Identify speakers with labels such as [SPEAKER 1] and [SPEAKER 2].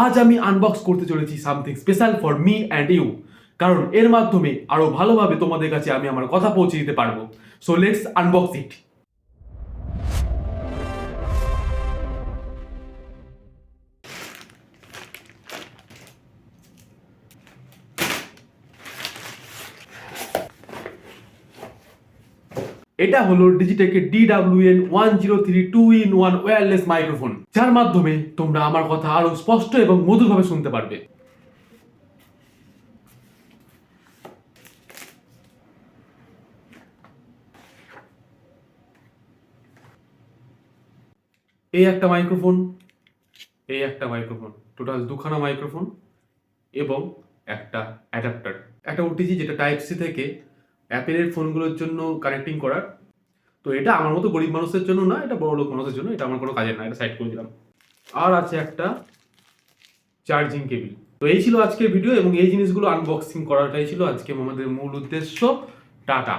[SPEAKER 1] আজ আমি আনবক্স করতে চলেছি something special for me and you, কারণ এর মাধ্যমে আরো ভালোভাবে তোমাদের কাছে আমি আমার কথা পৌঁছে দিতে পারবো। সো লেটস আনবক্স ইট। এটা হলো ডিজিটেকের DWN-1032 2-in-1 ওয়্যারলেস মাইক্রোফোন, যার মাধ্যমে তোমরা আমার কথা আরো স্পষ্ট এবং মধুরভাবে শুনতে পারবে। এই একটা মাইক্রোফোন, এই একটা মাইক্রোফোন, টোটাল দুখানা মাইক্রোফোন এবং একটা অ্যাডাপ্টার, একটা ওটিজি যেটা টাইপ সি থেকে অ্যাপেলের ফোনগুলোর জন্য কানেক্টিং করার। তো এটা আমার মতো গরিব মানুষের জন্য না, এটা বড় লোক মানুষের জন্য, এটা আমার কোনো কাজের না, এটা সাইড করে দিলাম। আর আছে একটা চার্জিং কেবিল। তো এই ছিল আজকের ভিডিও এবং এই জিনিসগুলো আনবক্সিং করাটাই ছিল আজকে আমাদের মূল উদ্দেশ্য। টাটা।